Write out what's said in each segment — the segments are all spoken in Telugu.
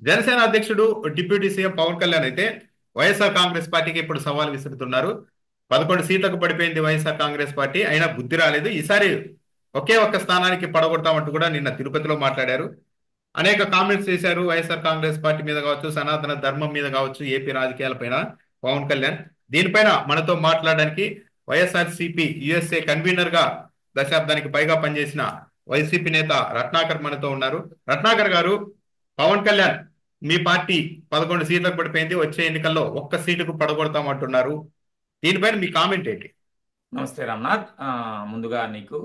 జనసేన అధ్యక్షుడు డిప్యూటీ సీఎం పవన్ కళ్యాణ్ అయితే వైఎస్ఆర్ కాంగ్రెస్ పార్టీకి ఇప్పుడు సవాల్ విసురుతున్నారు. 11 సీట్లకు పడిపోయింది వైఎస్ఆర్ కాంగ్రెస్ పార్టీ, అయినా బుద్ధి రాలేదు. ఈసారి ఒకే ఒక్క స్థానానికి పడగొడతామంటూ కూడా నిన్న తిరుపతిలో మాట్లాడారు. అనేక కామెంట్స్ చేశారు వైఎస్ఆర్ కాంగ్రెస్ పార్టీ మీద కావచ్చు, సనాతన ధర్మం మీద కావచ్చు, ఏపీ రాజకీయాలపైన పవన్ కళ్యాణ్. దీనిపైన మనతో మాట్లాడడానికి వైఎస్ఆర్ సిపి యుఎస్ఏ కన్వీనర్ గా దశాబ్దానికి పైగా పనిచేసిన వైసీపీ నేత రత్నాకర్ మనతో ఉన్నారు. రత్నాకర్ గారు, పవన్ కళ్యాణ్ మీ పార్టీ 11 సీట్లకు పడిపోయింది, వచ్చే ఎన్నికల్లో ఒక్క సీటుకు పడగొడతామంటున్నారు. దీనిపైన మీ కామెంట్ ఏంటి? నమస్తే రామ్నాథ్. ముందుగా నీకు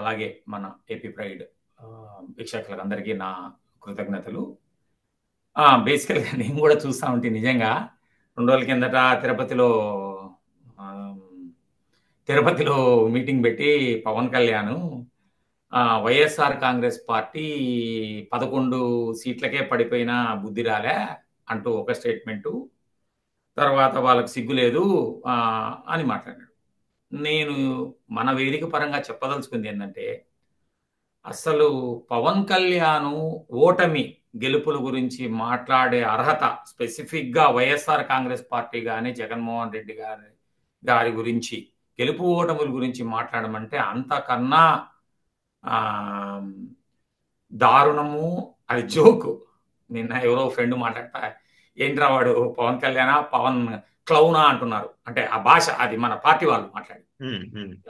అలాగే మన ఏపీ ప్రైడ్ వీక్షకులందరికీ నా కృతజ్ఞతలు. బేసికల్గా నేను కూడా చూస్తూ ఉంటే నిజంగా 2 రోజుల కిందట తిరుపతిలో మీటింగ్ పెట్టి పవన్ కళ్యాణ్ వైఎస్ఆర్ కాంగ్రెస్ పార్టీ 11 సీట్లకే పడిపోయినా బుద్ధి రాలే అంటూ ఒక స్టేట్మెంటు, తర్వాత వాళ్ళకి సిగ్గు లేదు అని మాట్లాడాడు. నేను మన వేదిక పరంగా చెప్పదలుచుకుంది ఏంటంటే, అసలు పవన్ కళ్యాణ్ ఓటమి గెలుపుల గురించి మాట్లాడే అర్హత స్పెసిఫిక్గా వైఎస్ఆర్ కాంగ్రెస్ పార్టీ కానీ జగన్మోహన్ రెడ్డి గారి గురించి గెలుపు ఓటముల గురించి మాట్లాడమంటే అంతకన్నా దారుణము. అది జోకు. నిన్న ఎవరో ఫ్రెండ్ మాట్లాడతా, ఏంట్రా వాడు పవన్ కళ్యాణ్ పవన్ క్లౌనా అంటున్నారు. అంటే ఆ భాష అది మన పార్టీ వాళ్ళు మాట్లాడి.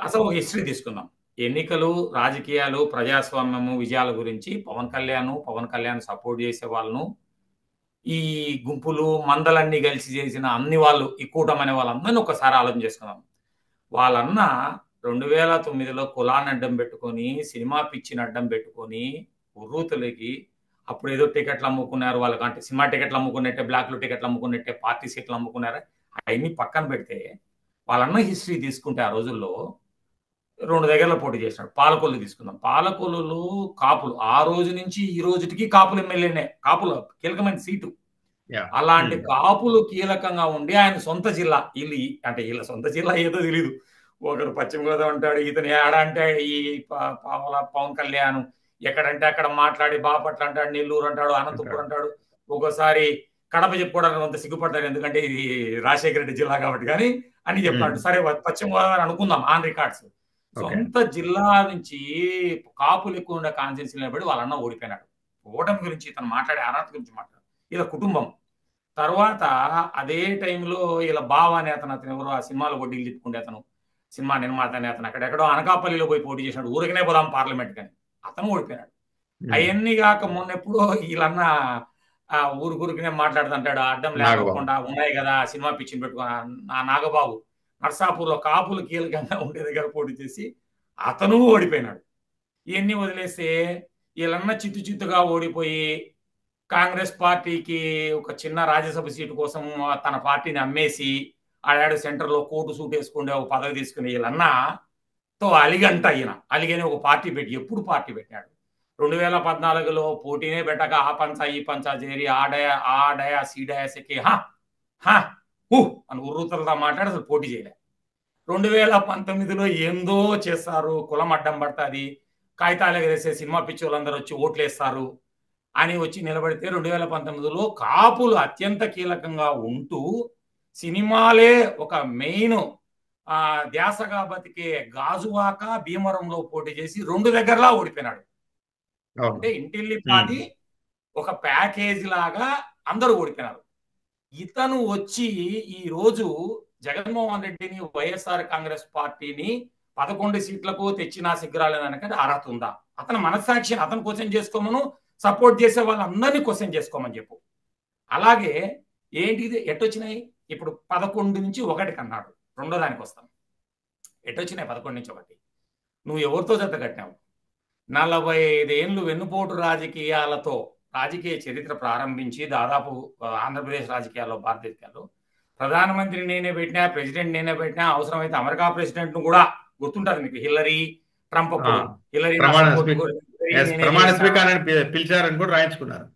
అసలు ఒక హిస్టరీ తీసుకుందాం. ఎన్నికలు, రాజకీయాలు, ప్రజాస్వామ్యము, విజయాల గురించి పవన్ కళ్యాణ్ సపోర్ట్ చేసే వాళ్ళను, ఈ గుంపులు మందలన్నీ కలిసి చేసిన అన్ని వాళ్ళు, ఈ కూటమనే వాళ్ళందరినీ ఒకసారి ఆలోచన చేసుకుందాం. వాళ్ళన్న 2009లో కులాన్ని అడ్డం పెట్టుకొని, సినిమా పిచ్చిని అడ్డం పెట్టుకొని ఉర్రూతలకి అప్పుడు ఏదో టికెట్లు అమ్ముకున్నారు వాళ్ళకి, అంటే సినిమా టికెట్లు అమ్ముకున్నట్టే, బ్లాక్లో టికెట్లు అమ్ముకున్నట్టే పార్టీ సీట్లు అమ్ముకున్నారు. అవన్నీ పక్కన పెడితే వాళ్ళన్న హిస్టరీ తీసుకుంటే ఆ రోజుల్లో 2 దగ్గరలో పోటీ చేసినాడు. పాలకొల్లు తీసుకుందాం. పాలకొల్లులో కాపులు ఆ రోజు నుంచి ఈ రోజుకి కాపులు ఎమ్మెల్యేనే, కాపులు కీలకమైన సీటు. అలాంటి కాపులు కీలకంగా ఉండి ఆయన సొంత జిల్లా, వీళ్ళ సొంత జిల్లా ఏదో తెలీదు. ఒకరు పశ్చిమ గోదావరి అంటాడు, ఇతను ఏడా అంటే ఈ పవన్ కళ్యాణ్ ఎక్కడంటే అక్కడ మాట్లాడి బాపట్ల అంటాడు, నెల్లూరు అంటాడు, అనంతపురం అంటాడు, ఒక్కోసారి కడప చెప్పుకోవడానికి కొంత సిగ్గుపడతారు, ఎందుకంటే ఇది రాజశేఖర రెడ్డి జిల్లా కాబట్టి. కానీ అని చెప్తాడు. సరే పశ్చిమ గోదావరి అనుకుందాం, ఆన్ రికార్డ్స్. సొంత జిల్లా నుంచి కాపులు ఎక్కువ ఉండే కాన్సెన్స్ నిలబడి వాళ్ళన్న ఓడిపోయినాడు. ఓటమి గురించి ఇతను మాట్లాడే అర్హత గురించి మాట్లాడు. ఇలా కుటుంబం తర్వాత అదే టైంలో ఇలా బావ అనే అతను ఎవరో ఆ సినిమాలో వడ్డీలు తిప్పుకుంటే అతను సినిమా నిర్మాత అనే అతను అక్కడెక్కడో అనకాపల్లిలో పోయి పోటీ చేసినాడు. ఊరికనే పోదాం పార్లమెంట్ కానీ అతను ఓడిపోయినాడు. అవన్నీ కాక మొన్నెప్పుడు వీళ్ళన్న ఊరికనే మాట్లాడుతుంటాడు, అడ్డం లేకుండా ఉన్నాయి కదా సినిమా పిచ్చిని పెట్టుకున్నా. నాగబాబు నర్సాపూర్లో కాపులు కీలకంగా ఉండే దగ్గర పోటీ చేసి అతను ఓడిపోయినాడు. ఇవన్నీ వదిలేస్తే వీళ్ళన్న చిత్తుగా ఓడిపోయి కాంగ్రెస్ పార్టీకి ఒక చిన్న రాజ్యసభ సీటు కోసం తన పార్టీని అమ్మేసి ఆడాడు సెంటర్లో కోటు సూట్ వేసుకుంటే ఒక పదవి తీసుకుని వీళ్ళన్నతో అలిగంట. అలిగని ఒక పార్టీ పెట్టి ఎప్పుడు పార్టీ పెట్టాడు 2014లో పోటీనే పెట్టక ఆ పంచా ఈ పంచా చేరి ఆ డయా సీ డయాస్ ఎక్కి అని ఉర్రూతలతో మాట్లాడి అసలు పోటీ చేయలే. 2019లో ఏందో చేస్తారు, కులం అడ్డం పడుతుంది, కాగితాలు ఎగరేసే సినిమా పిచ్చి వాళ్ళందరూ వచ్చి ఓట్లు వేస్తారు అని వచ్చి నిలబడితే 2019లో కాపులు అత్యంత కీలకంగా ఉంటూ సినిమాలే ఒక మెయిన్ ధ్యాసగా బతికే గాజువాక భీమవరంలో పోటీ చేసి 2 దగ్గరలా ఓడిపోయినాడు. అంటే ఇంటిల్లి పాది ఒక ప్యాకేజ్ లాగా అందరూ ఓడిపోయినారు. ఇతను వచ్చి ఈ రోజు జగన్మోహన్ రెడ్డిని వైఎస్ఆర్ కాంగ్రెస్ పార్టీని 11 సీట్లకు తెచ్చినా సిగ్గురాలేదనకంటే అర్హత ఉందా? అతను మనస్సాక్షిని అతను క్వశ్చన్ చేసుకోమను, సపోర్ట్ చేసే వాళ్ళందరినీ క్వశ్చన్ చేసుకోమని చెప్పు. అలాగే ఏంటిది ఎట్టొచ్చినాయి? ఇప్పుడు 11 నుంచి 1 అన్నాడు. రెండో దానికి వస్తాం. ఎట్టొచ్చినాయి 11 నుంచి 1? నువ్వు ఎవరితో జత కట్టినావు? 45 ఏళ్ళు వెన్నుపోటు రాజకీయాలతో రాజకీయ చరిత్ర ప్రారంభించి దాదాపు ఆంధ్రప్రదేశ్ రాజకీయాల్లో, భారతదేశంలో ప్రధానమంత్రి నేనే పెట్టినా, ప్రెసిడెంట్ నేనే పెట్టినా, అవసరమైతే అమెరికా ప్రెసిడెంట్ ను కూడా గుర్తుంటారు మీకు, హిల్లరీ ట్రంప్ అప్పుడు హిల్లరీ పిలిచారని కూడా రాయించుకున్నారు.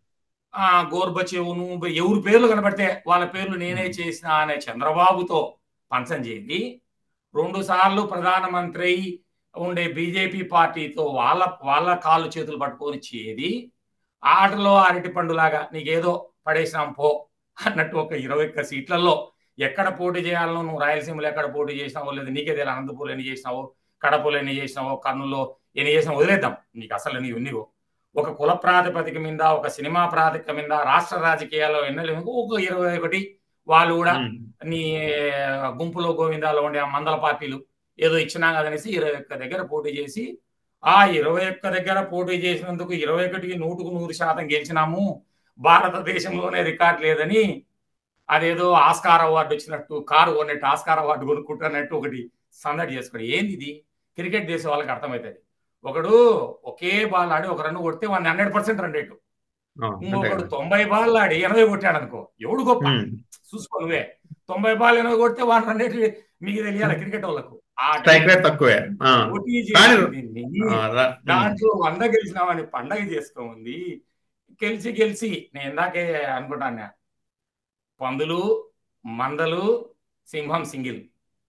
గోర్బచేవును ఎవరి పేర్లు కనబడితే వాళ్ళ పేర్లు నేనే చేసిన అనే చంద్రబాబుతో పంచం చేసి 2 సార్లు ప్రధానమంత్రి ఉండే బీజేపీ పార్టీతో వాళ్ళ కాళ్ళు చేతులు పట్టుకొని చేది ఆటలో అరటి పండులాగా నీకేదో పడేసినాం పో అన్నట్టు ఒక 21 సీట్లలో ఎక్కడ పోటీ చేయాలనో, నువ్వు రాయలసీమలో ఎక్కడ పోటీ చేసినావో, లేదు నీకే తెలియదు అనంతపూర్లో ఎన్ని చేసినావో, కడపలో ఎన్ని చేసినావో, కర్నూలులో ఎన్ని చేసినావో వదిలేద్దాం. నీకు అసలు నీవు ఒక కుల ప్రాతిపదిక మీద, ఒక సినిమా ప్రాతిపదిక మీద, రాష్ట్ర రాజకీయాల్లో ఎన్నెలు ఒక 21 వాళ్ళు కూడా నీ గుంపులో గోవిందాలో ఉండే ఆ మందల పార్టీలు ఏదో ఇచ్చినా కదనేసి 21 దగ్గర పోటీ చేసి, ఆ 21 దగ్గర పోటీ చేసినందుకు 21కి 100% గెలిచినాము, భారతదేశంలోనే రికార్డ్ లేదని అదేదో ఆస్కార్ అవార్డు వచ్చినట్టు, కారు కొన్నట్టు ఆస్కార్ అవార్డు కొనుక్కుంటున్నట్టు ఒకటి సందడి చేసుకోండి. ఏంది ఇది? క్రికెట్ చేసే వాళ్ళకి అర్థమవుతుంది. ఒకడు ఒకే బాల్ ఆడి ఒక రన్ కొడితే వాడిని 100% రన్ రేటు, ఇంకొకడు 90 బాల్ ఆడి 80 కొట్టాడు అనుకో, ఎవడు గొప్ప చూసుకో నువ్వే. 90 బాల్ 80 కొడితే వాడి రన్ రేటు మీకు తెలియాలి క్రికెట్ వాళ్ళకు. తక్కువే పోటీ చేసింది దాంట్లో 100 గెలిచినామని పండగ చేసుకోమంది. గెలిచి నేను ఇందాకే అనుకుంటాను, పందులు మందలు, సింహం సింగిల్.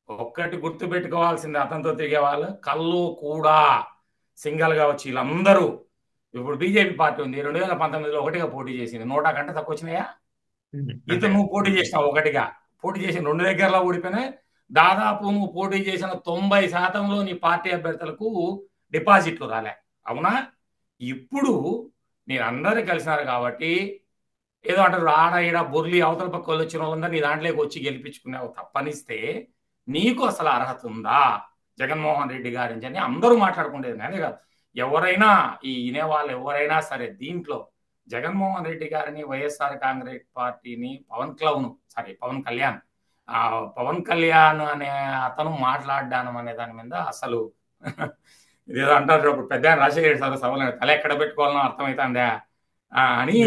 ఒక్కటి గుర్తు పెట్టుకోవాల్సింది, అతనితో తిరిగే వాళ్ళు కళ్ళు కూడా సింగల్ గా వచ్చి వీళ్ళందరూ. ఇప్పుడు బీజేపీ పార్టీ ఉంది, 2019లో ఒకటిగా పోటీ చేసింది, 100 కంటే తక్కువ వచ్చినాయా? ఇతను నువ్వు పోటీ చేసినావు ఒకటిగా, పోటీ చేసిన 2 దగ్గరలో ఓడిపోయినాయి. దాదాపు నువ్వు పోటీ చేసిన 90% నీ పార్టీ అభ్యర్థులకు డిపాజిట్లు రాలే, అవునా? ఇప్పుడు నేను అందరూ కలిసినారు కాబట్టి ఏదో అంటారు ఆడ ఈడ బొర్లి అవతల పక్క వాళ్ళు వచ్చిన వాళ్ళందరూ నీ దాంట్లోకి వచ్చి గెలిపించుకునేవు తప్పనిస్తే నీకు అసలు అర్హత ఉందా జగన్మోహన్ రెడ్డి గారి అని అందరూ మాట్లాడుకునేది. అదే కాదు, ఎవరైనా ఈ వినేవాళ్ళు ఎవరైనా సరే దీంట్లో జగన్మోహన్ రెడ్డి గారిని, వైఎస్ఆర్ కాంగ్రెస్ పార్టీని, పవన్ కళ్యాణ్ అనే అతను మాట్లాడడానం అనే దాని మీద అసలు ఇదేదో అంటారు పెద్ద రాజశేఖర సార్ సభలో తల ఎక్కడ పెట్టుకోవాలనో అర్థమవుతుందా అని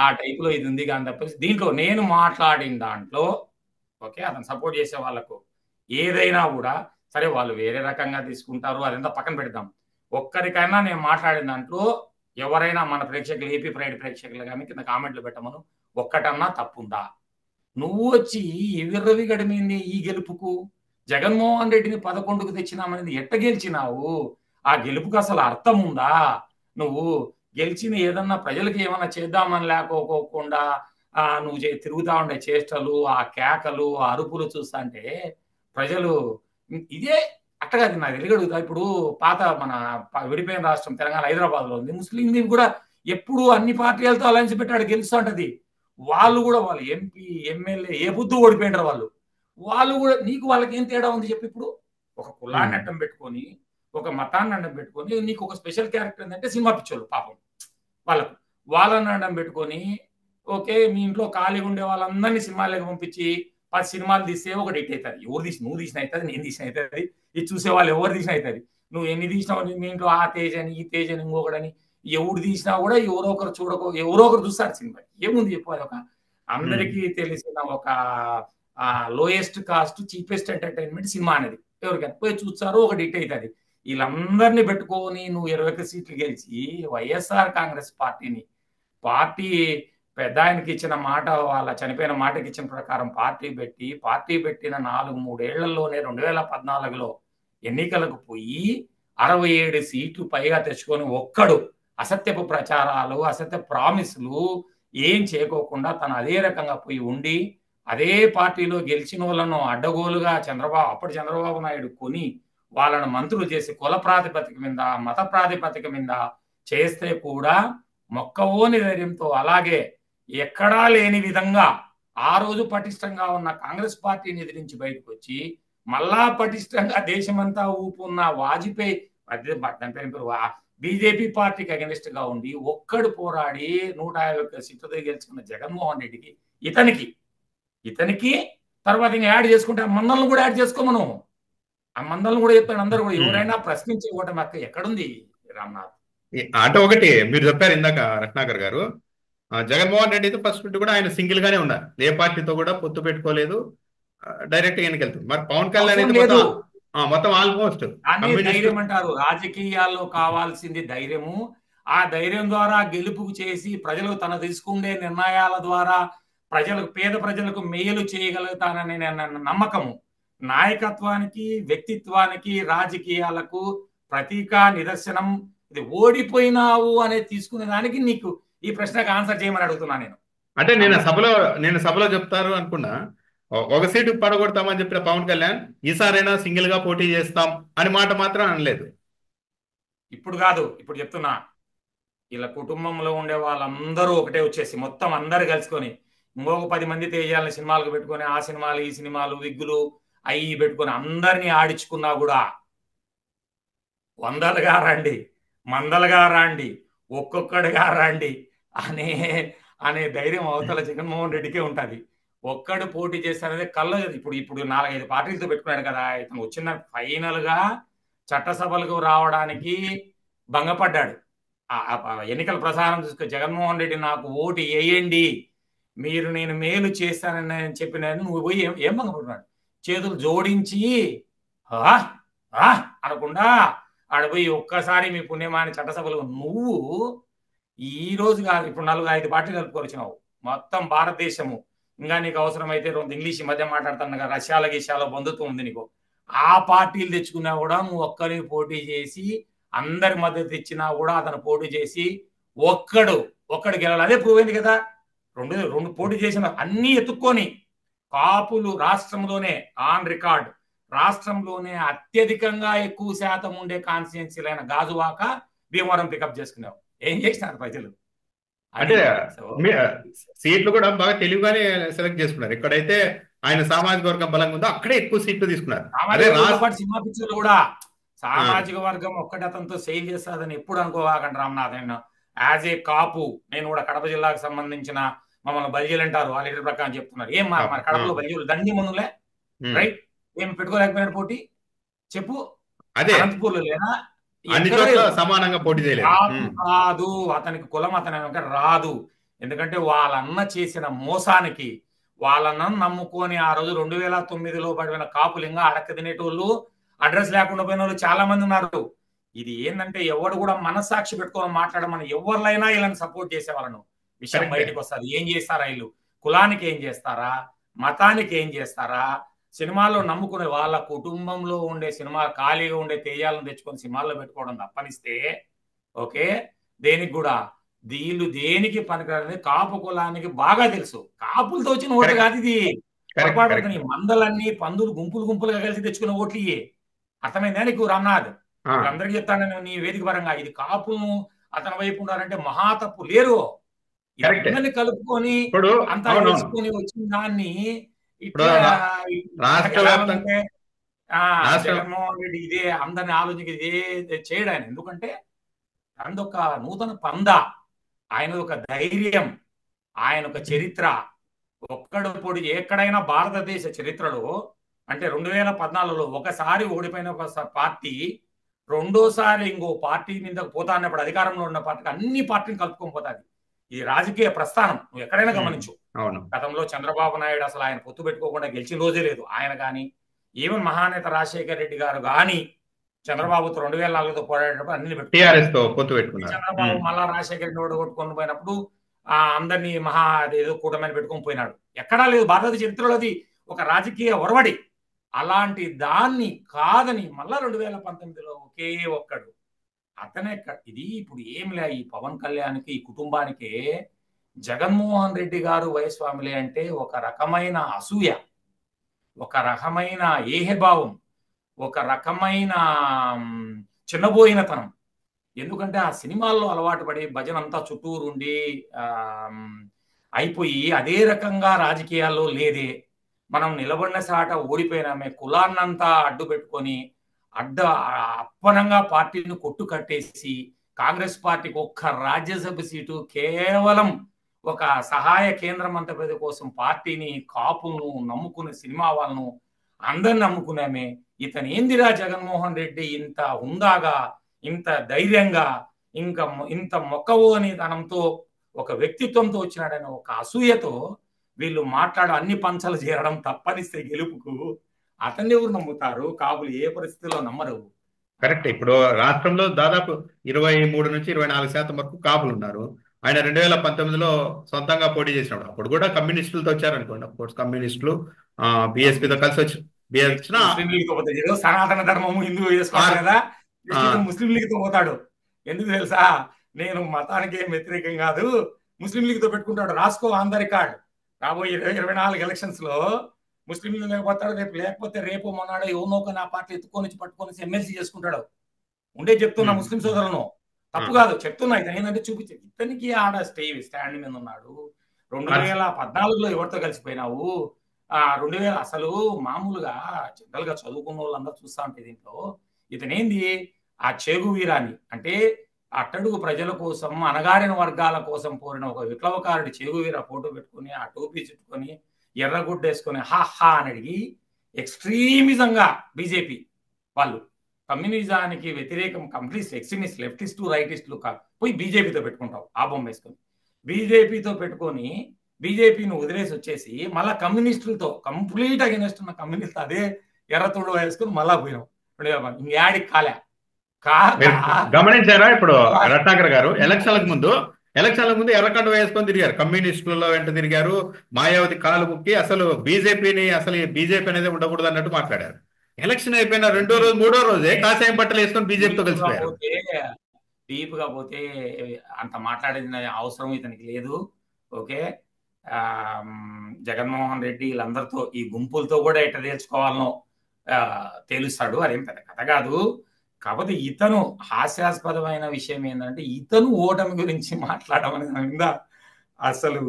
ఆ టైపులో ఇది ఉంది. కానీ తప్పేసి దీంట్లో నేను మాట్లాడిన దాంట్లో ఓకే, అతను సపోర్ట్ చేసే వాళ్ళకు ఏదైనా కూడా సరే వాళ్ళు వేరే రకంగా తీసుకుంటారు, అదంతా పక్కన పెడదాం. ఒక్కరికైనా నేను మాట్లాడిన దాంట్లో ఎవరైనా మన ప్రేక్షకులు, ఏపీ ప్రైడ్ ప్రేక్షకులు కానీ కింద కామెంట్లు పెట్టమను, ఒక్కటన్నా తప్పుందా? నువ్వు వచ్చి విర్రవి గడిమింది ఈ గెలుపుకు, జగన్మోహన్ రెడ్డిని 11కు తెచ్చినామనేది ఎట్ట గెలిచినావు? ఆ గెలుపుకు అసలు అర్థం ఉందా? నువ్వు గెలిచిన ఏదన్నా ప్రజలకు ఏమన్నా చేద్దామని లేకోకుండా నువ్వు తిరుగుతా ఉండే చేష్టలు, ఆ కేకలు, ఆ అరుపులు చూస్తా అంటే ప్రజలు ఇదే అట్టగా నాకు తెలియగలుగుతా. ఇప్పుడు పాత మన విడిపోయిన రాష్ట్రం తెలంగాణ హైదరాబాద్ లో ఉంది, ముస్లిం లీగ్ కూడా ఎప్పుడు అన్ని పార్టీలతో అలయన్స్ పెట్టాడు గెలుస్తూ ఉంటది. వాళ్ళు కూడా వాళ్ళు ఎంపీ ఎమ్మెల్యే ఏ బుద్ధు ఓడిపోయినారు వాళ్ళు కూడా. నీకు వాళ్ళకి ఏం తేడా ఉంది చెప్పి? ఇప్పుడు ఒక కులాన్ని అడ్డం పెట్టుకొని, ఒక మతాన్ని అడ్డం పెట్టుకొని, నీకు ఒక స్పెషల్ క్యారెక్టర్ ఏంటంటే సినిమా పిచ్చోళ్ళు పాపం వాళ్ళని అడ్డం పెట్టుకొని ఓకే మీ ఇంట్లో ఖాళీగా ఉండే వాళ్ళందరినీ సినిమాలకు పంపించి 10 సినిమాలు తీస్తే ఒకటి హిట్ అవుతుంది. ఎవరు తీసి నువ్వు తీసిన అవుతుంది, నేను తీసిన అవుతుంది, ఇది చూసే వాళ్ళు ఎవరు తీసిన అవుతుంది. నువ్వు ఎన్ని తీసినావు మీ ఇంట్లో ఆ తేజ్ అని ఈ తేజ్ అని ఇంకొకడని ఎవడు తీసినా కూడా ఎవరో ఒకరు చూస్తారు సినిమా. ఏముంది చెప్పు, అది ఒక అందరికీ తెలిసిన ఒక lowest cost cheapest entertainment cinema అనేది. ఎవరికైనా పోయి చూస్తారు, ఒకటి హిట్ అవుతుంది. వీళ్ళందరినీ పెట్టుకొని నువ్వు 21 సీట్లు గెలిచి వైఎస్ఆర్ కాంగ్రెస్ పార్టీ పెద్ద ఆయనకి ఇచ్చిన మాట, వాళ్ళ చనిపోయిన మాటకి ఇచ్చిన ప్రకారం పార్టీ పెట్టిన 4-3 ఏళ్లలోనే 2014లో ఎన్నికలకు పోయి 67 సీట్లు పైగా తెచ్చుకొని ఒక్కడు అసత్యపు ప్రచారాలు, అసత్య ప్రామిసులు ఏం చేయకోకుండా తను అదే రకంగా పోయి ఉండి అదే పార్టీలో గెలిచిన వాళ్ళను అడ్డగోలుగా అప్పటి చంద్రబాబు నాయుడు కొని వాళ్ళను మంత్రులు చేసి కుల ప్రాతిపదిక మీద, మత ప్రాతిపదిక మీద చేస్తే కూడా మొక్కవోని ధైర్యంతో అలాగే ఎక్కడా లేని విధంగా ఆ రోజు పటిష్టంగా ఉన్న కాంగ్రెస్ పార్టీని ఎదిరించి బయటకు వచ్చి మళ్ళా పటిష్టంగా దేశమంతా ఊపున్న వాజ్పేయి బీజేపీ పార్టీకి అగెనిస్ట్ గా ఉండి ఒక్కడు పోరాడి 151 సీట్లతో గెలుచుకున్న జగన్మోహన్ రెడ్డికి ఇతనికి తర్వాత ఇంకా యాడ్ చేసుకుంటే ఆ మందలను కూడా యాడ్ చేసుకోమను. ఆ మందలను కూడా చెప్పాను అందరూ కూడా. ఎవరైనా ప్రశ్నించే ఓటమి అక్క ఎక్కడుంది రామ్నాథ్? అంటే ఒకటి మీరు చెప్పారు ఇందాక రత్నాకర్ గారు, జగన్మోహన్ రెడ్డి అయితే ఫస్ట్ నుండి కూడా ఆయన సింగిల్ గానే ఉన్నారు, ఏ పార్టీతో కూడా పొత్తు పెట్టుకోలేదు, డైరెక్ట్ గా ఎన్నికెళ్తుంది. మరి పవన్ కళ్యాణ్ అయితే మొత్తం ఆల్మోస్ట్ ధైర్యం అంటారు. రాజకీయాల్లో కావాల్సింది ధైర్యము. ఆ ధైర్యం ద్వారా గెలుపుకు చేసి ప్రజలు తన తీసుకునే నిర్ణయాల ద్వారా పేద ప్రజలకు మేలు చేయగలుగుతాననే నమ్మకము, నాయకత్వానికి, వ్యక్తిత్వానికి, రాజకీయాలకు ప్రతీక, నిదర్శనం. ఇది ఓడిపోయినావు అనేది తీసుకునే దానికి నీకు ఈ ప్రశ్నకు ఆన్సర్ చేయమని అడుగుతున్నా నేను. అంటే రామ్ నేను సభలో చెప్తారు అనుకున్నా. ఒక సీటు పడగొడతామని చెప్పిన పవన్ కళ్యాణ్ ఈసారైనా సింగిల్ గా పోటీ చేస్తాం అని మాట మాత్రం అనలేదు. ఇప్పుడు కాదు, ఇప్పుడు చెప్తున్నా. ఇలా కుటుంబంలో ఉండే వాళ్ళందరూ ఒకటే వచ్చేసి మొత్తం అందరు కలుసుకొని ఇంకొక 10 మంది తేజాలని సినిమాలకు పెట్టుకొని ఆ సినిమాలు ఈ సినిమాలు విగ్గులు అవి పెట్టుకొని అందరినీ ఆడించుకున్నా కూడా వందలుగా రండి, మందలుగా రండి, ఒక్కొక్కడిగా రండి అనే అనే ధైర్యం అవతల జగన్మోహన్ రెడ్డికే ఉంటుంది. ఒక్కడు పోటీ చేస్తారనేది కళ్ళ ఇప్పుడు ఇప్పుడు 4-5 పార్టీలతో పెట్టుకున్నాడు కదా. ఇతను వచ్చిన ఫైనల్ గా చట్టసభలకు రావడానికి భంగపడ్డాడు. ఎన్నికల ప్రచారం చూసుకు జగన్మోహన్ రెడ్డి నాకు ఓటు వేయండి, మీరు నేను మేలు చేస్తానని చెప్పిన నువ్వు పోయి ఏం భంగపడుతున్నాడు? చేతులు జోడించి అనకుండా ఆడపోయి ఒక్కసారి మీ పుణ్యమాని చట్టసభలు నువ్వు ఈ రోజు కాదు, ఇప్పుడు 4-5 పార్టీలు కలుపుకొచ్చినావు మొత్తం భారతదేశము. ఇంకా నీకు అవసరమైతే 2 ఇంగ్లీష్ మధ్య మాట్లాడుతున్నా, రష్యాలో గిష్యాలో బంధుత్వం ఉంది నీకు. ఆ పార్టీలు తెచ్చుకున్నా కూడా నువ్వు ఒక్కరికి పోటీ చేసి అందరి మద్దతు ఇచ్చినా కూడా అతను పోటీ చేసి ఒక్కడు గెలాలి. అదే ప్రూవ్ అయింది కదా. రెండు పోటీ చేసిన అన్ని ఎత్తుక్కొని కాపులు రాష్ట్రంలోనే ఆన్ రికార్డ్ రాష్ట్రంలోనే అత్యధికంగా ఎక్కువ శాతం ఉండే కాన్స్టిట్యున్సీలైన గాజువాక, భీమవరం పికప్ చేసుకున్నావు. ఏం చేసినారు ప్రజలు? అంటే సీట్లు కూడా బాగా తెలివిగానే సెలెక్ట్ చేసుకున్నారు. ఎక్కడైతే ఆయన సామాజిక వర్గం బలంగా ఉందో అక్కడే ఎక్కువ సీట్లు తీసుకున్నారు. సినిమా పిక్చర్లు కూడా సామాజిక వర్గం ఒక్కటి అతనితో సేల్ చేస్తాదని ఎప్పుడు అనుకోవాకండి రామ్నాథ్. నేను యాజ్ ఏ కాపు, నేను కూడా కడప జిల్లాకు సంబంధించిన మమ్మల్ని బల్జీలు అంటారు, ఆ లీడర్ ప్రకారం చెప్తున్నారు. ఏం మరి కడపలో బల్జీలు దండి మందులే రైట్, ఏం పెట్టుకోలేకపోయినాడు పోటీ చెప్పు? అనంతపూర్లో లేదా? సమానంగా పోటీ రాదు, అతనికి కులం అతని రాదు. ఎందుకంటే వాళ్ళన్న చేసిన మోసానికి వాళ్ళన్న నమ్ముకొని ఆ రోజు 2009లో పడిన కాపులింగా అడక్క తినేటోళ్ళు, అడ్రస్ లేకుండా పోయిన వాళ్ళు చాలా మంది ఉన్నారు. ఇది ఏంటంటే ఎవడు కూడా మనస్సాక్షి పెట్టుకొని మాట్లాడమని ఎవరినైనా వీళ్ళని సపోర్ట్ చేసేవాళ్ళను విషయం బయటకు వస్తుంది. ఏం చేస్తారా వీళ్ళు? కులానికి ఏం చేస్తారా, మతానికి ఏం చేస్తారా? సినిమాల్లో నమ్ముకునే వాళ్ళ కుటుంబంలో ఉండే సినిమా ఖాళీగా ఉండే తేజాలను తెచ్చుకొని సినిమాల్లో పెట్టుకోవడం తప్పనిస్తే ఓకే. దేనికి కూడా వీళ్ళు దేనికి పనికిరాదని కాపు కులానికి బాగా తెలుసు. కాపులతో వచ్చిన ఓట్లు కాదు ఇది. పొరపాటు మందలన్నీ పందులు గుంపులుగా కలిసి తెచ్చుకున్న ఓట్లు ఇయే. అర్థమైందా నీకు రామ్నాథ్? అందరికి చెప్తాను నీ వేదిక పరంగా, ఇది కాపులను అతని వైపు ఉన్నారంటే మహా తప్పు. లేరు, అందరినీ కలుపుకొని అంతా వేసుకొని వచ్చిన దాన్ని జగన్మోహన్ రెడ్డి ఇదే అందరిని ఆలోచనకి ఇదే చేయడం. ఎందుకంటే అందొక నూతన పంద, ఆయన ఒక ధైర్యం, ఆయన ఒక చరిత్ర. ఒక్కడు పొడి ఎక్కడైనా భారతదేశ చరిత్రలో అంటే 2014లో ఒకసారి ఓడిపోయిన ఒక పార్టీ రెండోసారి ఇంకో పార్టీ మీదకి పోతా అన్నప్పుడు అధికారంలో ఉన్న పార్టీకి అన్ని పార్టీని కలుపుకొని పోతాది. ఈ రాజకీయ ప్రస్థానం నువ్వు ఎక్కడైనా గమనించు. గతంలో చంద్రబాబు నాయుడు అసలు ఆయన పొత్తు పెట్టుకోకుండా గెలిచిన రోజే లేదు. ఆయన కానీ ఈవెన్ మహానేత రాజశేఖర రెడ్డి గారు కానీ చంద్రబాబుతో 2004లో పోరాడేటప్పుడు అన్ని పెట్టుకున్నారు. చంద్రబాబు మళ్ళా రాజశేఖర రెడ్డి ఓడగొట్టుకొని పోయినప్పుడు అందరినీ ఏదో కూటమిని పెట్టుకొని పోయినాడు. ఎక్కడా లేదు భారత చరిత్రలో. అది ఒక రాజకీయ ఒరవడి. అలాంటి దాన్ని కాదని మళ్ళా 2019లో ఒకే ఒక్కడు అతనే. ఇది ఇప్పుడు ఏం లే, ఈ పవన్ కళ్యాణ్కి ఈ కుటుంబానికి జగన్మోహన్ రెడ్డి గారు వైఎస్వామిలే అంటే ఒక రకమైన అసూయ, ఒక రకమైన ఏహభావం, ఒక రకమైన చిన్నబోయినతనం. ఎందుకంటే ఆ సినిమాల్లో అలవాటు పడి భజన అంతా చుట్టూరుండి అయిపోయి అదే రకంగా రాజకీయాల్లో లేదే. మనం నిలబడిన సాట ఓడిపోయినామే, కులాన్నంతా అడ్డు పెట్టుకొని అప్పనంగా పార్టీని కొట్టు కట్టేసి కాంగ్రెస్ పార్టీకి ఒక్క రాజ్యసభ సీటు కేవలం ఒక సహాయ కేంద్ర మంత్రి పదవి కోసం పార్టీని, కాపులను నమ్ముకునే సినిమా వాళ్ళను అందరిని నమ్ముకున్నామే. ఇతను ఏందిరా జగన్మోహన్ రెడ్డి ఇంత హుందాగా, ఇంత ధైర్యంగా, ఇంత మొక్కవోని తనంతో ఒక వ్యక్తిత్వంతో వచ్చినాడని ఒక అసూయతో వీళ్ళు అన్ని పంచలు చేరడం తప్పనిస్తే గెలుపుకు అతన్ని ఎవరు నమ్ముతారు? కాపులు ఏ పరిస్థితిలో నమ్మరు. కరెక్ట్. ఇప్పుడు రాష్ట్రంలో దాదాపు 23-24% వరకు కాపులు ఉన్నారు. ఆయన 2019లో సొంతంగా పోటీ చేసినప్పుడు అప్పుడు కూడా కమ్యూనిస్టులతో వచ్చారనుకోండి. అఫ్కోర్స్ కమ్యూనిస్టులు బిఎస్పీతో కలిసి వచ్చి సనాతన ధర్మము హిందూ వేసుకోవాలి కదా, ముస్లిం లీగ్తో పోతాడు. ఎందుకు తెలుసా? నేను మతానికి ఏం వ్యతిరేకం కాదు, ముస్లిం లీగ్తో పెట్టుకుంటాడు, రాసుకో ఆన్ ద రికార్డ్. రాబోయే 24 ఎలక్షన్స్ లో ముస్లిం లీగ్ లేకపోతాడు, లేకపోతే రేపు మొన్నాడు ఎవరినో ఒక నా పార్టీ ఎత్తుకొని పట్టుకొని ఎమ్మెల్సీ చేసుకుంటాడు. ఉండే చెప్తున్నా ముస్లిం సోదరులను, తప్పు కాదు చెప్తున్నా. ఇది ఏంటంటే చూపించే ఇతనికి ఆడ స్టాండ్ మీద ఉన్నాడు. 2014లో ఎవరితో కలిసిపోయినావు? 2000 అసలు మామూలుగా జనరల్ గా చదువుకున్న వాళ్ళందరూ చూస్తా ఉంటే దీంట్లో ఇతనేంది ఆ చేగు వీరాన్ని, అంటే అట్టడుగు ప్రజల కోసం అణగారిన వర్గాల కోసం పోరిన ఒక విప్లవకారుడి చేగు వీర ఫోటో పెట్టుకుని ఆ టోపీ చుట్టుకొని ఎర్రగుడ్డ వేసుకొని హా హా అని అడిగి ఎక్స్ట్రీమిజంగా బీజేపీ వాళ్ళు కమ్యూనిజానికి వ్యతిరేకం కంప్లీట్ ఎక్స్ట్రీమిస్ట్ లెఫ్టిస్టు రైటిస్టులు పోయి బీజేపీతో పెట్టుకుంటావు ఆ బొమ్మ వేసుకొని. బీజేపీతో పెట్టుకొని బీజేపీని వదిలేసి వచ్చేసి మళ్ళా కమ్యూనిస్టులతో కంప్లీట్ అగెనిస్ట్ ఉన్న కమ్యూనిస్ట్ అదే ఎర్రతుడు వేసుకుని మళ్ళా పోయినాం. ఇంకేడికి కాలే. గమనించారా ఇప్పుడు రత్నాకర్ గారు ఎలక్షన్లకు ముందు ఎర్రకండ వేసుకొని తిరిగారు, కమ్యూనిస్టులలో వెంట తిరిగారు, మాయావతి కాలు ముక్కి అసలు బీజేపీని అసలు బీజేపీ అనేది ఉండకూడదు అన్నట్టు మాట్లాడారు. ఎలక్షన్ అయిపోయిన 2వ రోజు 3వ రోజే కాషాయం బట్టలు వేసుకొని బీజేపీతో కలిసిపోయారు. డీప్ గా పోతే అంత మాట్లాడేది అవసరం ఇతనికి లేదు. ఓకే, జగన్మోహన్ రెడ్డి వీళ్ళందరితో ఈ గుంపులతో కూడా ఎట్లా తేల్చుకోవాలనో తేలుస్తాడు. అదేం పెద్ద కథ కాదు. కాకపోతే ఇతను హాస్యాస్పదమైన విషయం ఏంటంటే ఇతను ఓటమి గురించి మాట్లాడడం అనేది అసలు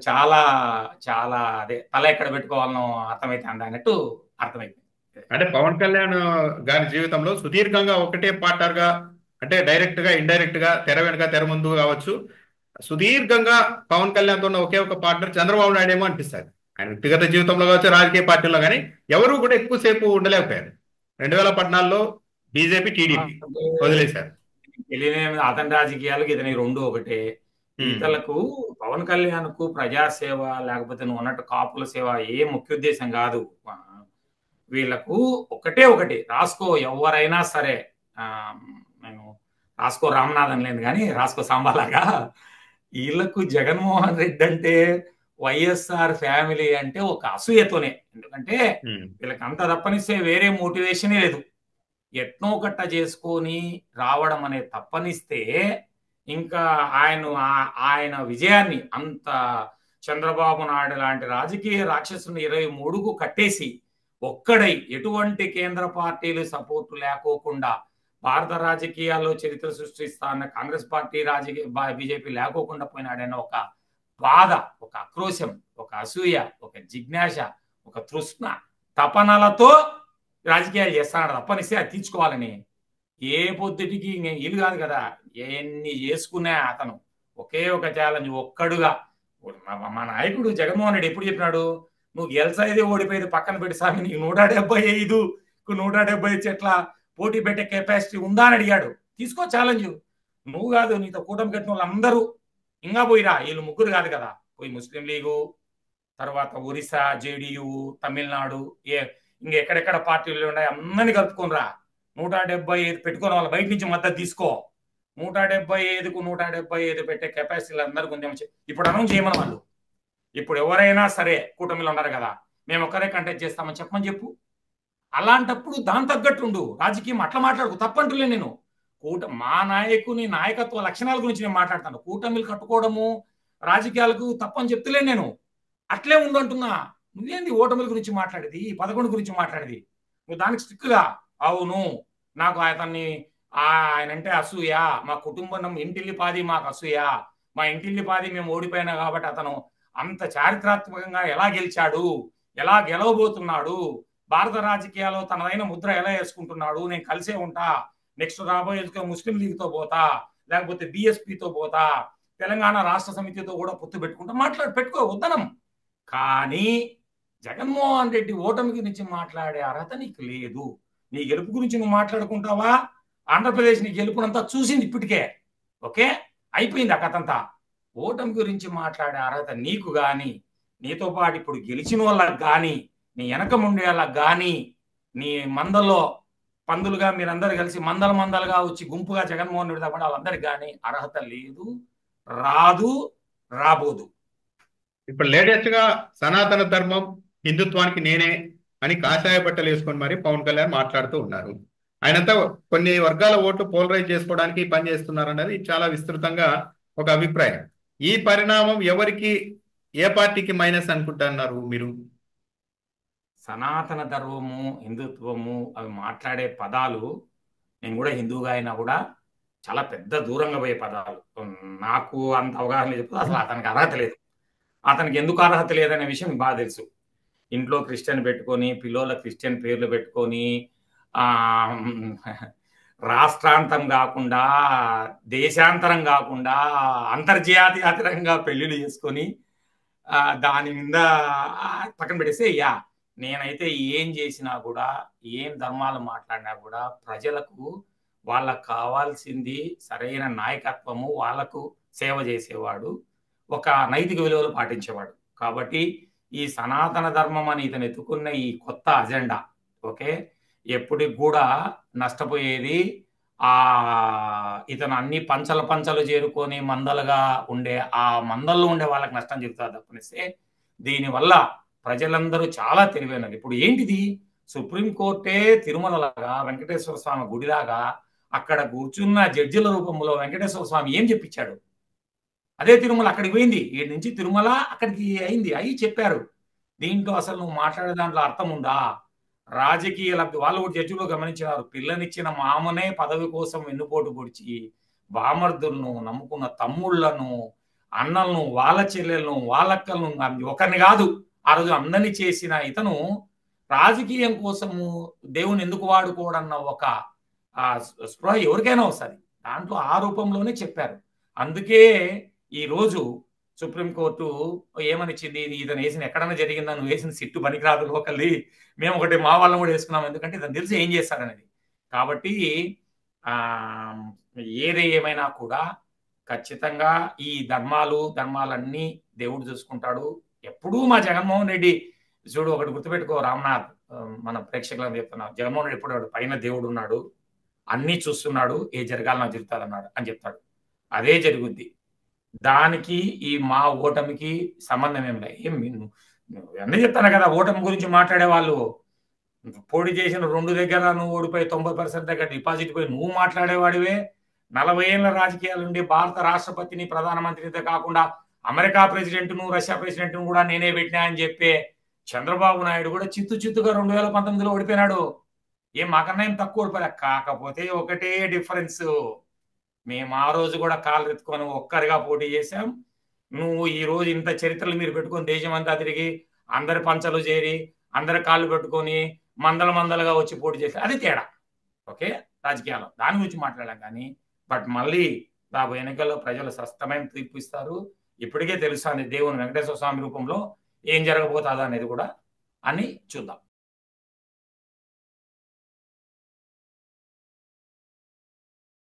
చాలా చాలా అదే తల ఎక్కడ పెట్టుకోవాలనో అర్థమైతే అన్నట్టు అర్థమైంది. అంటే పవన్ కళ్యాణ్ గారి జీవితంలో సుదీర్ఘంగా ఒకటే పార్ట్నర్ గా, అంటే డైరెక్ట్ గా ఇండైరెక్ట్ గా తెర వెనుక తెర ముందు కావచ్చు, సుదీర్ఘంగా పవన్ కళ్యాణ్ తో ఉన్న ఒకే ఒక పార్ట్నర్ చంద్రబాబు నాయుడు ఏమో అనిపిస్తుంది. ఆయన వ్యక్తిగత జీవితంలో కావచ్చు, రాజకీయ పార్టీలో కానీ ఎవరు కూడా ఎక్కువసేపు ఉండలేకపోయారు. 2014లో బీజేపీ టీడీపీ వదిలేశారు. తెలియని అతని రాజకీయాలకు ఇతని రెండు ఒకటే. ఇతరులకు పవన్ కళ్యాణ్ కు ప్రజాసేవ లేకపోతే నువ్వు అన్నట్టు కాపుల సేవ ఏ ముఖ్య ఉద్దేశం కాదు. వీళ్ళకు ఒకటి రాసుకో, ఎవరైనా సరే, నేను రాసుకో రామనాథన్ లేదు కానీ రాసుకో సాంబాలాగా, వీళ్ళకు జగన్మోహన్ రెడ్డి అంటే వైఎస్ఆర్ ఫ్యామిలీ అంటే ఒక అసూయతోనే. ఎందుకంటే వీళ్ళకి అంత తప్పనిస్తే వేరే మోటివేషనే లేదు. ఎట్నో కట్ట చేసుకొని రావడం అనే తప్పనిస్తే ఇంకా ఆయన విజయాన్ని అంత చంద్రబాబు నాయుడు లాంటి రాజకీయ రాక్షసుని 23కు కట్టేసి ఒక్కడై ఎటువంటి కేంద్ర పార్టీలు సపోర్టు లేకోకుండా భారత రాజకీయాల్లో చరిత్ర సృష్టిస్తా అన్న కాంగ్రెస్ పార్టీ బీజేపీ లేకోకుండా పోయినాడన్న ఒక బాధ, ఒక ఆక్రోశం, ఒక అసూయ, ఒక జిజ్ఞాస, ఒక తృష్ణ, తపనలతో రాజకీయాలు చేస్తాడు. తప్పనిస్తే అది తీర్చుకోవాలని ఏ పొద్దుటికి వీలు కాదు కదా. ఎన్ని చేసుకున్నా అతను ఒకే ఒక ఛాలెంజ్, ఒక్కడుగా. మా నాయకుడు జగన్మోహన్ రెడ్డి ఎప్పుడు చెప్పినాడు, నువ్వు గెలిచేది ఓడిపోయేది పక్కన పెట్టి సామి, నీకు 175 170 చెట్ల పోటీ పెట్టే కెపాసిటీ ఉందా అని అడిగాడు. తీసుకో ఛాలెంజ్. నువ్వు కాదు, నీతో కూటమి కట్టిన వాళ్ళందరూ ఇంకా పోయిరా. వీళ్ళు ముగ్గురు కాదు కదా, పోయి ముస్లిం లీగు, తర్వాత ఒరిస్సా జేడీయూ, తమిళనాడు, ఇంకెక్కడెక్కడ పార్టీలు ఉన్నాయి అందరినీ కలుపుకోనరా. 175 పెట్టుకుని వాళ్ళ బయట నుంచి మద్దతు తీసుకో. 175కు 175 పెట్టే కెపాసిటీలు అందరూ కొంచెం ఇప్పుడు అనౌన్స్ చేయమని వాళ్ళు. ఇప్పుడు ఎవరైనా సరే కూటమిలో ఉన్నారు కదా, మేము ఒక్కరే కంటెస్ట్ చేస్తామని చెప్పు. అలాంటప్పుడు దాని తగ్గట్టుండు. రాజకీయం అట్లా మాట్లాడుకో, తప్పంటులే నేను. మా నాయకుని నాయకత్వ లక్షణాల గురించి నేను మాట్లాడతాను. కూటమిలు కట్టుకోవడము రాజకీయాలకు తప్పని చెప్తలే నేను. అట్లే ఉండు అంటున్నా. నువ్వేంది ఓటమిల గురించి మాట్లాడేది, 11 గురించి మాట్లాడేది? నువ్వు దానికి స్ట్రిక్ట్గా అవును నాకు ఆయన అంటే అసూయ, మా కుటుంబం ఇంటిల్లిపాది మాకు అసూయ, మా ఇంటిల్లిపాది మేము ఓడిపోయినా కాబట్టి అతను అంత చారిత్రాత్మకంగా ఎలా గెలిచాడు, ఎలా గెలవబోతున్నాడు, భారత రాజకీయాల్లో తనదైన ముద్ర ఎలా వేసుకుంటున్నాడు, నేను కలిసే ఉంటా, నెక్స్ట్ రాబోయే ముస్లిం లీగ్తో పోతా, లేకపోతే బిఎస్పితో పోతా, తెలంగాణ రాష్ట్ర సమితితో కూడా పొత్తు పెట్టుకుంటా, పెట్టుకో వద్దనం. కానీ జగన్మోహన్ రెడ్డి ఓటమి గురించి మాట్లాడే అర్హత నీకు లేదు. నీ గెలుపు గురించి నువ్వు మాట్లాడుకుంటావా? ఆంధ్రప్రదేశ్ నీ గెలుపునంతా చూసింది ఇప్పటికే. ఓకే, అయిపోయింది ఆ కథంతా. ఓటమి గురించి మాట్లాడే అర్హత నీకు కానీ, నీతో పాటు ఇప్పుడు గెలిచిన వాళ్ళకి కానీ, నీ వెనక ఉండే వాళ్ళకి కానీ, నీ మందల్లో పందులుగా మీరందరూ కలిసి మందలుగా వచ్చి గుంపుగా జగన్మోహన్ రెడ్డి తప్ప వాళ్ళందరికి కానీ అర్హత లేదు, రాదు, రాబోదు. ఇప్పుడు లేటెస్ట్ గా సనాతన ధర్మం హిందుత్వానికి నేనే అని కాషాయ బట్టలు వేసుకొని మరి పవన్ కళ్యాణ్ మాట్లాడుతూ ఉన్నారు. ఆయనంతా కొన్ని వర్గాల ఓట్లు పోలరైజ్ చేసుకోవడానికి పని చేస్తున్నారు అన్నది చాలా విస్తృతంగా ఒక అభిప్రాయం. ఈ పరిణామం ఎవరికి, ఏ పార్టీకి మైనస్ అనుకుంటున్నారు మీరు? సనాతన ధర్మము, హిందుత్వము అవి మాట్లాడే పదాలు, నేను కూడా హిందువుగా అయినా కూడా చాలా పెద్ద దూరంగా పోయే పదాలు. నాకు అంత అవగాహన లేదు, అసలు అతనికి అర్హత లేదు. అతనికి ఎందుకు అర్హత లేదనే విషయం బాగా తెలుసు. ఇంట్లో క్రిస్టియన్ పెట్టుకొని, పిల్లోల క్రిస్టియన్ పేర్లు పెట్టుకొని, ఆ రాష్ట్రాంతం కాకుండా, దేశాంతరం కాకుండా, అంతర్జాతీయంగా పెళ్లిళ్ళు చేసుకొని దాని మీద పక్కన పెట్టేస్తే, నేనైతే ఏం చేసినా కూడా, ఏం ధర్మాలు మాట్లాడినా కూడా ప్రజలకు వాళ్ళకు కావాల్సింది సరైన నాయకత్వము, వాళ్ళకు సేవ చేసేవాడు, ఒక నైతిక విలువలు పాటించేవాడు. కాబట్టి ఈ సనాతన ధర్మం అని ఇతను ఎత్తుకున్న ఈ కొత్త అజెండా, ఓకే, ఎప్పటికి కూడా నష్టపోయేది ఇతను అన్ని పంచలు చేరుకొని మందలుగా ఉండే ఆ మందల్లో ఉండే వాళ్ళకి నష్టం చెబుతారు తప్పనిస్తే, దీనివల్ల ప్రజలందరూ చాలా తెలివైనది. ఇప్పుడు ఏంటిది, సుప్రీంకోర్టే తిరుమలలాగా, వెంకటేశ్వర స్వామి గుడిలాగా అక్కడ కూర్చున్న జడ్జిల రూపంలో వెంకటేశ్వర స్వామి ఏం చెప్పించాడు? అదే తిరుమల అక్కడికి పోయింది, ఈడి నుంచి తిరుమల అక్కడికి అయింది, అయి చెప్పారు. దీంట్లో అసలు నువ్వు మాట్లాడే దాంట్లో అర్థం ఉందా? రాజకీయ లబ్ధి, వాళ్ళు కూడా జడ్జిలో గమనించారు. పిల్లనిచ్చిన మామనే పదవి కోసం వెన్నుపోటు పొడిచి, బామర్దులను, నమ్ముకున్న తమ్ముళ్లను, అన్నలను, వాళ్ళ చెల్లెలను, వాళ్ళక్కలను, ఒకరిని కాదు ఆ రోజు అందరినీ చేసిన ఇతను రాజకీయం కోసము దేవుని ఎందుకు వాడుకోవడన్న ఒక స్పృహ ఎవరికైనా వస్తుంది. దాంట్లో ఆ రూపంలోనే చెప్పారు. అందుకే ఈ రోజు సుప్రీంకోర్టు ఏమనిచ్చింది, ఇతను వేసిన ఎక్కడన్నా జరిగిందా, నువ్వు వేసిన సిట్టు పనికిరాదు లోకల్ది, మేము ఒకటి మా వాళ్ళని కూడా వేసుకున్నాం, ఎందుకంటే ఇతను తెలిసి ఏం చేస్తాడనేది. కాబట్టి ఏది ఏమైనా కూడా ఖచ్చితంగా ఈ ధర్మాలన్నీ దేవుడు చూసుకుంటాడు. ఎప్పుడూ మా జగన్మోహన్ రెడ్డి చూడు, ఒకటి గుర్తుపెట్టుకో రామ్నాథ్, మన ప్రేక్షకులను చెప్తున్నా, జగన్మోహన్ రెడ్డి ఎప్పుడు పైన దేవుడు ఉన్నాడు, అన్నీ చూస్తున్నాడు, ఏ జరగాలి నాకు జరుగుతుంది అన్నాడు అని చెప్తాడు. అదే జరుగుద్ది. దానికి ఈ మా ఓటమికి సంబంధం ఏం లేదు. అన్నీ చెప్తాను కదా, ఓటమి గురించి మాట్లాడే వాళ్ళు, పోటీ చేసిన 2 దగ్గర నువ్వు ఓడిపోయి 90% దగ్గర డిపాజిట్ పోయి నువ్వు మాట్లాడేవాడివే. 40 ఏళ్ల రాజకీయాల నుండి భారత రాష్ట్రపతిని, ప్రధానమంత్రితో కాకుండా అమెరికా ప్రెసిడెంట్ను, రష్యా ప్రెసిడెంట్ను కూడా నేనే పెట్టినా అని చెప్పే చంద్రబాబు నాయుడు కూడా చిత్తుగా 2019లో ఓడిపోయినాడు. మాకన్నా ఏం తక్కువ ఓడిపోయా. కాకపోతే ఒకటే డిఫరెన్స్, మేము ఆ రోజు కూడా కాళ్ళు ఎత్తుకొని ఒక్కరిగా పోటీ చేశాం. నువ్వు ఈ రోజు ఇంత చరిత్రలు మీరు పెట్టుకొని దేశం అంతా తిరిగి అందరి పంచలు చేరి అందరి కాళ్ళు పెట్టుకొని మందలుగా వచ్చి పోటీ చేసి, అది తేడా. ఓకే, రాజకీయాల్లో దాని గురించి మాట్లాడాం. కానీ బట్ మళ్ళీ బాబు ఎన్నికల్లో ప్రజలు స్పష్టమైన తీర్పు ఇస్తారు. ఇప్పటికే తెలుస్తుంది దేవుని వెంకటేశ్వర స్వామి రూపంలో ఏం జరగబోతుందో అనేది కూడా అని చూద్దాం.